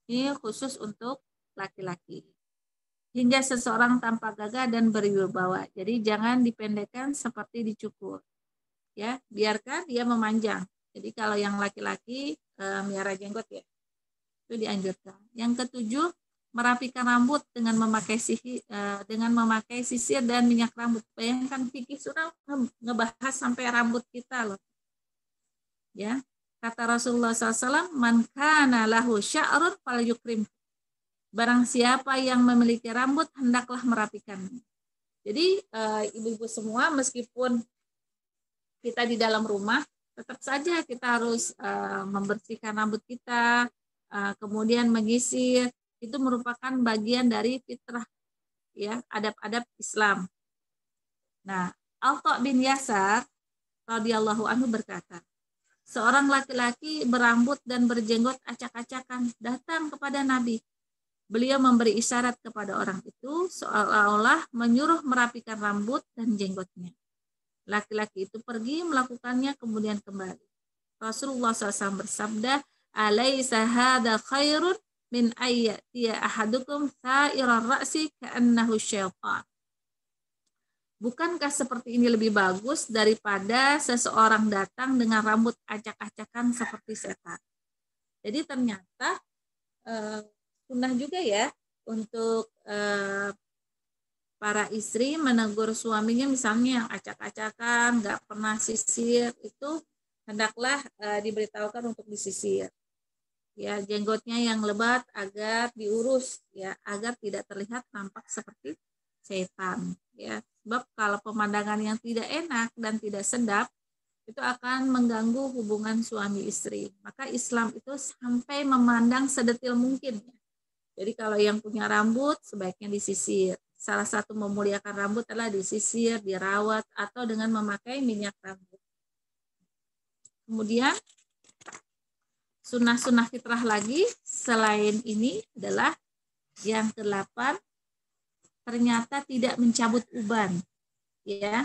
Ini khusus untuk laki-laki. Hingga seseorang tampak gagah dan berwibawa. Jadi jangan dipendekkan seperti dicukur. Ya, biarkan dia memanjang. Jadi kalau yang laki-laki miara jenggot ya, itu dianjurkan. Yang ketujuh, merapikan rambut dengan memakai sisir dan minyak rambut. Bayangkan fikih sunnah ngebahas sampai rambut kita loh. Ya, kata Rasulullah SAW, man kana lahu sya'run falyukrim. Barang siapa yang memiliki rambut hendaklah merapikannya. Jadi ibu-ibu semua, meskipun kita di dalam rumah, tetap saja kita harus membersihkan rambut kita, kemudian menyisir. Itu merupakan bagian dari fitrah, ya, adab-adab Islam. Nah, Al-Tha' bin Yasar radhiyallahu anhu berkata, seorang laki-laki berambut dan berjenggot acak-acakan datang kepada Nabi. Beliau memberi isyarat kepada orang itu seolah-olah menyuruh merapikan rambut dan jenggotnya. Laki-laki itu pergi melakukannya kemudian kembali. Rasulullah SAW bersabda, "Alaisa hadza khairun min ayyatiya ahadukum sa'irar ra'si ka'annahu syaitan." Bukankah seperti ini lebih bagus daripada seseorang datang dengan rambut acak-acakan seperti setan? Jadi ternyata sunnah juga ya untuk para istri menegur suaminya, misalnya yang acak-acakan, nggak pernah sisir, itu hendaklah diberitahukan untuk disisir. Ya, jenggotnya yang lebat agar diurus, ya, agar tidak terlihat nampak seperti setan. Ya, sebab kalau pemandangan yang tidak enak dan tidak sedap itu akan mengganggu hubungan suami istri. Maka Islam itu sampai memandang sedetil mungkin. Jadi kalau yang punya rambut sebaiknya disisir. Salah satu memuliakan rambut adalah disisir, dirawat, atau dengan memakai minyak rambut. Kemudian sunnah-sunnah fitrah lagi selain ini adalah yang ke-8, ternyata tidak mencabut uban. Ya,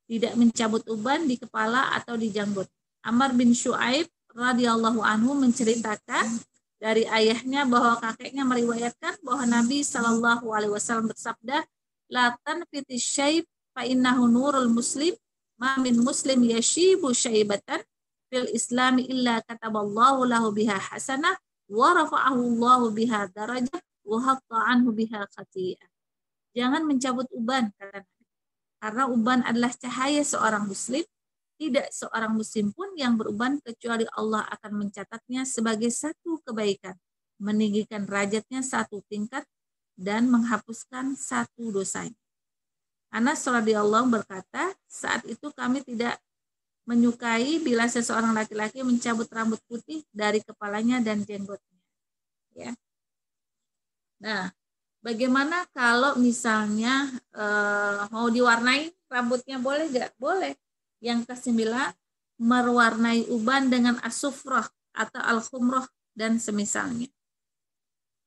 tidak mencabut uban di kepala atau di janggut. Amr bin Syu'aib radhiyallahu anhu menceritakan dari ayahnya bahwa kakeknya meriwayatkan bahwa Nabi Shallallahu alaihi wasallam bersabda, "La tanfiti syaib fa innahu nurul muslim, ma min muslim yashibu syaibatan fil islami illa kataballahu lahu biha hasanah wa rafa'ahu Allahu biha darajah wa hatta anhu biha khati'ah." Jangan mencabut uban, karena uban adalah cahaya seorang muslim. Tidak seorang muslim pun yang beruban kecuali Allah akan mencatatnya sebagai satu kebaikan, meninggikan derajatnya satu tingkat, dan menghapuskan satu dosanya. Anas radhiyallahu berkata, saat itu kami tidak menyukai bila seseorang laki-laki mencabut rambut putih dari kepalanya dan jenggotnya. Ya. Nah, bagaimana kalau misalnya mau diwarnai rambutnya, boleh nggak? Boleh. Yang ke-9, mewarnai uban dengan as-sufrah atau al-khumrah dan semisalnya.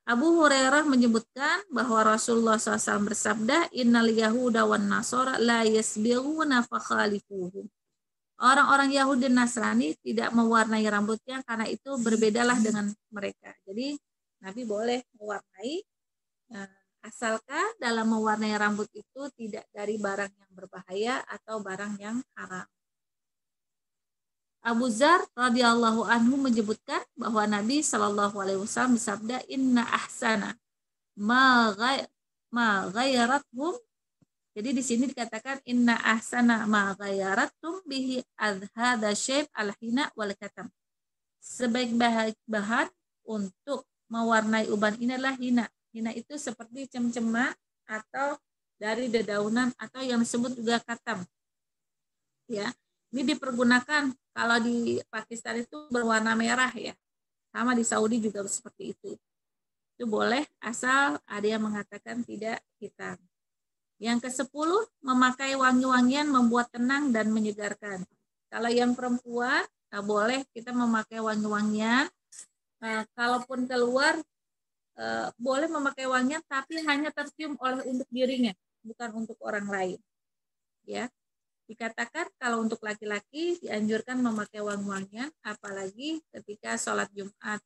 Abu Hurairah menyebutkan bahwa Rasulullah SAW bersabda, "Innal yahuda wan nasara la yasbighuna fakhalifuhum." Orang-orang Yahudi dan Nasrani tidak mewarnai rambutnya karena itu berbedalah dengan mereka. Jadi Nabi boleh mewarnai, asalkan dalam mewarnai rambut itu tidak dari barang yang berbahaya atau barang yang haram. Abu Dzar radhiyallahu anhu menyebutkan bahwa Nabi Shallallahu alaihi wasallam bersabda, "Inna ahsana ma ghayarathum." Jadi di sini dikatakan inna ahsana ma ghayaratum bihi hadza syayb al-hina wal katam. Sebaik-baik bahan untuk mewarnai uban ini adalah hina. Hina itu seperti cemcema atau dari dedaunan atau yang disebut juga katam. Ya, ini dipergunakan kalau di Pakistan itu berwarna merah ya. Sama di Saudi juga seperti itu. Itu boleh asal ada yang mengatakan tidak hitam. Yang ke-10, memakai wangi-wangian membuat tenang dan menyegarkan. Kalau yang perempuan, boleh kita memakai wangi-wangian. Kalaupun keluar, boleh memakai wangian tapi hanya tercium oleh untuk dirinya, bukan untuk orang lain. Ya. Dikatakan kalau untuk laki-laki dianjurkan memakai wangi-wangian, apalagi ketika sholat Jumat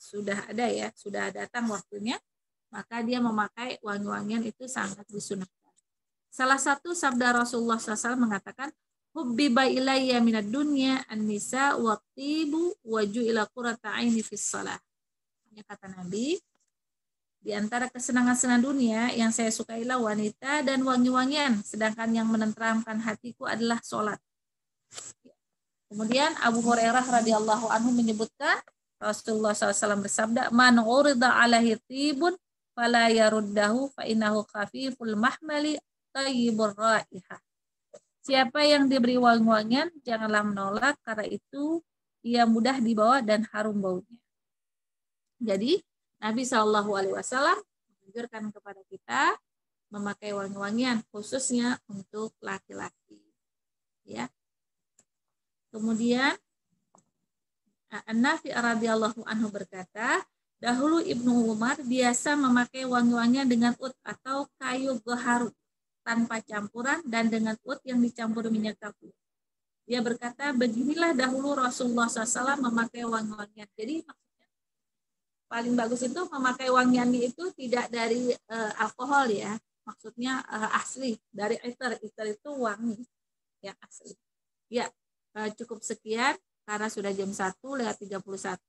sudah ada ya, sudah datang waktunya, maka dia memakai wangi-wangian itu sangat disunahkan. Salah satu sabda Rasulullah SAW mengatakan, hubbiba ilayya minad dunya an-nisa wa tibu wa ju'ila qurrata aini fis shalah. Kata Nabi, di antara kesenangan-senangan dunia yang saya sukailah wanita dan wangi-wangian, sedangkan yang menenteramkan hatiku adalah sholat. Kemudian Abu Hurairah radhiyallahu anhu menyebutkan, Rasulullah SAW bersabda, man urida alaihi tibun fala yaruddahu fa innahu khafiful mahmali tayyibur raihah. Siapa yang diberi wangi-wangian janganlah menolak, karena itu ia mudah dibawa dan harum baunya. Jadi Nabi SAW menganjurkan kepada kita memakai wangi-wangian, khususnya untuk laki-laki. Ya. Kemudian An-Nafi radhiyallahu anhu berkata, dahulu Ibnu Umar biasa memakai wangi-wangian dengan ud atau kayu goharut tanpa campuran dan dengan ud yang dicampur minyak kafur. Dia berkata, beginilah dahulu Rasulullah SAW memakai wangi-wangian. Jadi paling bagus itu memakai wangiannya itu tidak dari alkohol ya, maksudnya asli dari iter itu wangi yang asli. Ya, cukup sekian karena sudah jam 1:31.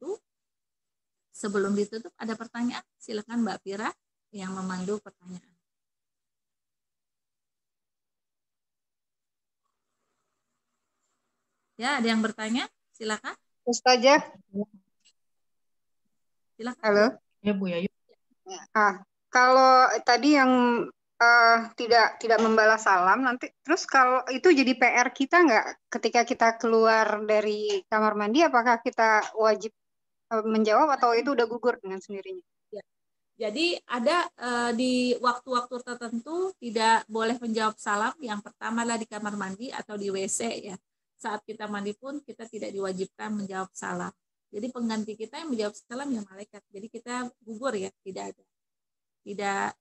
Sebelum ditutup ada pertanyaan, silakan Mbak Pira yang memandu pertanyaan. Ya, ada yang bertanya? Silakan. Ustazah. Silakan. Halo. Ya Bu Yayu. Kalau tadi yang tidak membalas salam, nanti terus kalau itu jadi PR kita nggak ketika kita keluar dari kamar mandi, apakah kita wajib menjawab atau itu udah gugur dengan sendirinya? Ya. Jadi ada di waktu-waktu tertentu tidak boleh menjawab salam. Yang pertama adalah di kamar mandi atau di WC ya. Saat kita mandi pun kita tidak diwajibkan menjawab salam. Jadi pengganti kita yang menjawab salam ya malaikat. Jadi kita gugur ya, tidak ada.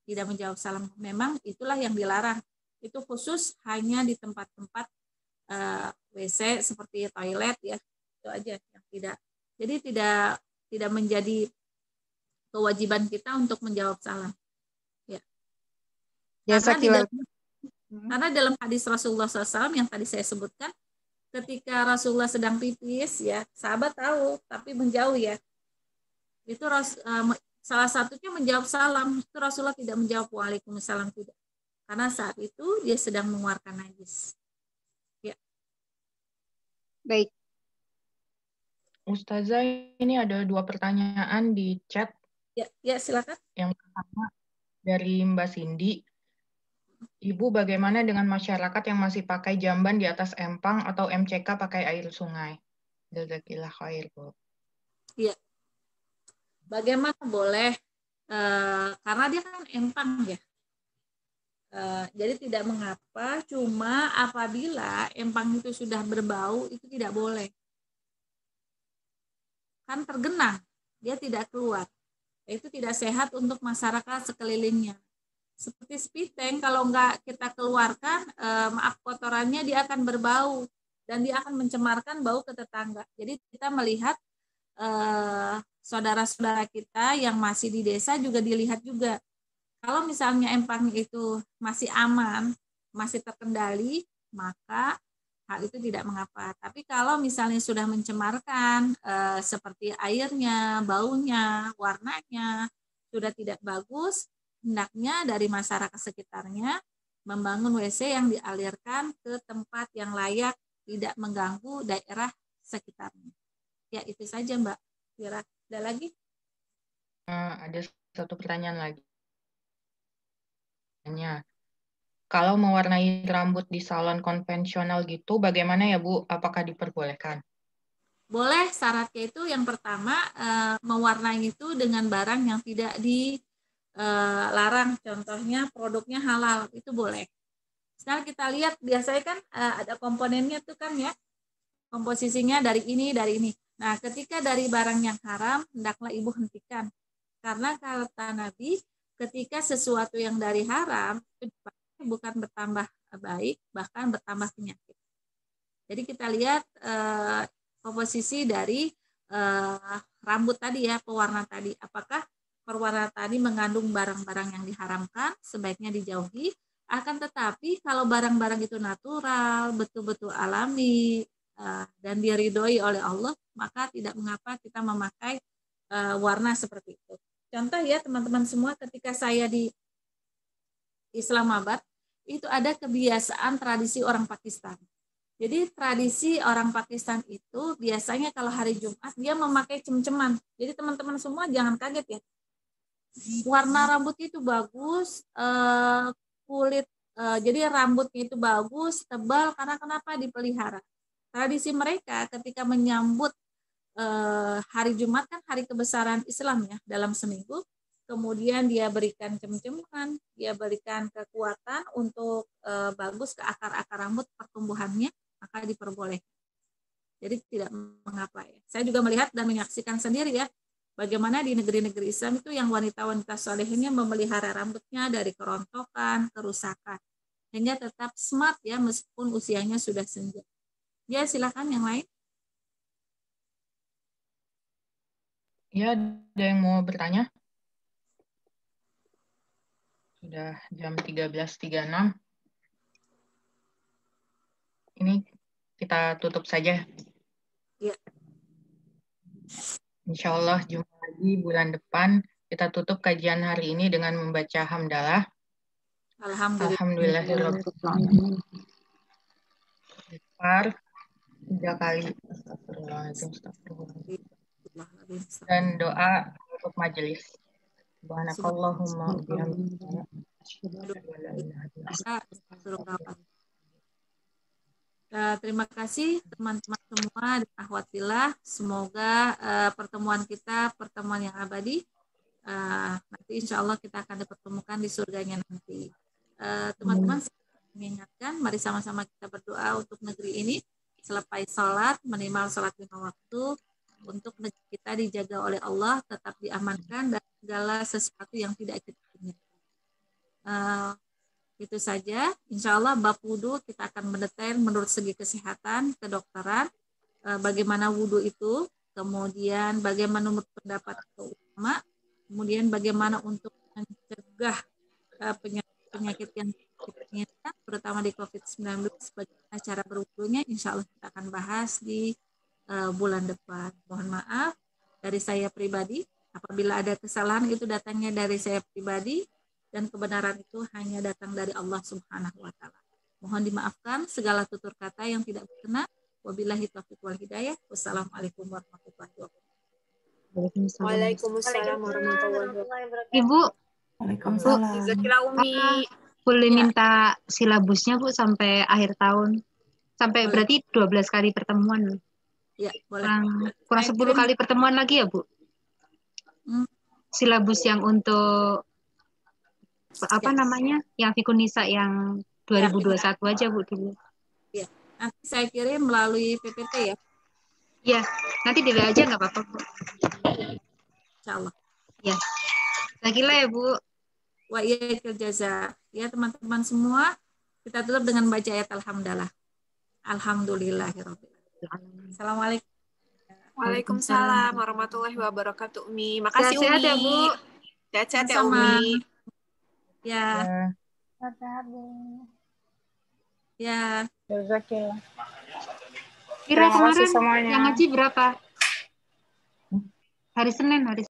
Tidak menjawab salam. Memang itulah yang dilarang. Itu khusus hanya di tempat-tempat WC seperti toilet ya. Itu aja yang tidak. Jadi tidak menjadi kewajiban kita untuk menjawab salam. Ya. Karena dalam hadis Rasulullah SAW yang tadi saya sebutkan, ketika Rasulullah sedang pipis ya, sahabat tahu tapi menjauh ya. Itu salah satunya menjawab salam. Itu Rasulullah tidak menjawab waalaikumsalam, tidak. Karena saat itu dia sedang mengeluarkan najis. Ya. Baik. Ustazah, ini ada 2 pertanyaan di chat. Ya, silakan. Yang pertama dari Mbak Cindy. Ibu, bagaimana dengan masyarakat yang masih pakai jamban di atas empang atau MCK pakai air sungai? Jazakillah khair, Bu. Iya. Bagaimana boleh? Karena dia kan empang ya. Jadi tidak mengapa, cuma apabila empang itu sudah berbau, itu tidak boleh. Kan tergenang, dia tidak keluar. Itu tidak sehat untuk masyarakat sekelilingnya. Seperti spiteng, kalau nggak kita keluarkan, kotorannya dia akan berbau dan dia akan mencemarkan bau ke tetangga. Jadi kita melihat saudara-saudara kita yang masih di desa juga dilihat juga. Kalau misalnya empangnya itu masih aman, masih terkendali, maka hal itu tidak mengapa. Tapi kalau misalnya sudah mencemarkan seperti airnya, baunya, warnanya sudah tidak bagus, hendaknya dari masyarakat sekitarnya membangun WC yang dialirkan ke tempat yang layak, tidak mengganggu daerah sekitarnya. Ya, itu saja Mbak Fira. Ada lagi? Ada satu pertanyaan lagi. Kalau mewarnai rambut di salon konvensional gitu, bagaimana ya Bu? Apakah diperbolehkan? Boleh, syaratnya itu yang pertama mewarnai itu dengan barang yang tidak dilarang, contohnya produknya halal, itu boleh. Sekarang kita lihat biasanya kan ada komponennya tuh kan ya, komposisinya dari ini. Nah, ketika dari barang yang haram, hendaklah ibu hentikan. Karena kata Nabi, ketika sesuatu yang dari haram, bukan bertambah baik, bahkan bertambah penyakit. Jadi kita lihat komposisi dari rambut tadi ya, pewarna tadi. Apakah pewarna tadi mengandung barang-barang yang diharamkan, sebaiknya dijauhi. Akan tetapi kalau barang-barang itu natural, betul-betul alami, dan diridhoi oleh Allah, maka tidak mengapa kita memakai warna seperti itu. Contoh ya teman-teman semua, ketika saya di Islamabad, itu ada kebiasaan tradisi orang Pakistan. Jadi tradisi orang Pakistan itu biasanya kalau hari Jumat dia memakai cem-ceman. Jadi teman-teman semua jangan kaget ya. Warna rambutnya itu bagus, kulit, jadi rambutnya itu bagus, tebal, karena kenapa? Dipelihara. Tradisi mereka ketika menyambut hari Jumat kan hari kebesaran Islam ya dalam seminggu. Kemudian dia berikan cem-ceman, dia berikan kekuatan untuk bagus ke akar-akar rambut pertumbuhannya, maka diperbolehkan. Jadi tidak mengapa ya. Saya juga melihat dan menyaksikan sendiri ya, bagaimana di negeri-negeri Islam itu yang wanita-wanita solehnya memelihara rambutnya dari kerontokan, kerusakan, sehingga tetap smart ya meskipun usianya sudah senja. Ya silakan yang lain. Ya, ada yang mau bertanya? Sudah jam 13.36. Ini kita tutup saja. Ya. Insya Allah jumpa lagi bulan depan. Kita tutup kajian hari ini dengan membaca hamdalah. Alhamdulillahirrahmanirrahim. Istighfar 3 kali. Astagfirullahaladzim. Dan doa untuk majelis. Subhanakallahumma bihamdika. Terima kasih teman-teman semua dan akhwatillah. Semoga pertemuan kita pertemuan yang abadi. Nanti insya Allah kita akan dipertemukan di surganya nanti. Teman-teman mengingatkan, mari sama-sama kita berdoa untuk negeri ini. Selepas sholat, minimal sholat 5 waktu. Untuk negeri kita dijaga oleh Allah, tetap diamankan dan segala sesuatu yang tidak kita inginkan. Itu saja. Insya Allah bab wudhu kita akan mendetail menurut segi kesehatan, kedokteran, bagaimana wudhu itu, kemudian bagaimana menurut pendapat ulama, kemudian bagaimana untuk mencegah penyakit yang kita, terutama di COVID-19, bagaimana cara berwudhunya, insya Allah kita akan bahas di bulan depan. Mohon maaf dari saya pribadi, apabila ada kesalahan itu datangnya dari saya pribadi, dan kebenaran itu hanya datang dari Allah Subhanahu wa taala. Mohon dimaafkan segala tutur kata yang tidak berkenan. Wabillahi taufiq wal hidayah. Wassalamualaikum warahmatullahi wabarakatuh. Waalaikumsalam warahmatullahi wabarakatuh. Ibu, Waalaikumsalam. Jazakallah Umi. boleh Ya. minta silabusnya Bu sampai akhir tahun. Sampai Boleh. berarti 12 kali pertemuan. Ya, boleh. Kurang 10 kali pertemuan lagi ya Bu? Silabus yang untuk apa namanya? Yang Fikun Nisa yang 2021 aja Bu dulu. Ya. Nanti saya kirim melalui PPT ya. Ya, nanti dilihat aja nggak apa-apa Bu. Insya Allah. Ya. Lagi-lah ya Bu. Wa iyaikal jaza. Ya teman-teman semua, kita tutup dengan baca ayat alhamdulillah. Alhamdulillahirabbil alamin. Assalamualaikum. Waalaikumsalam warahmatullahi wabarakatuh Umi. Makasih Sehat-sehat Umi. ya Bu. Sehat-sehat ya Sama. Umi. Ya. Ya. Jazakillah. Kira Terima kasih kemarin semuanya. yang ngaji berapa? Hari Senin, hari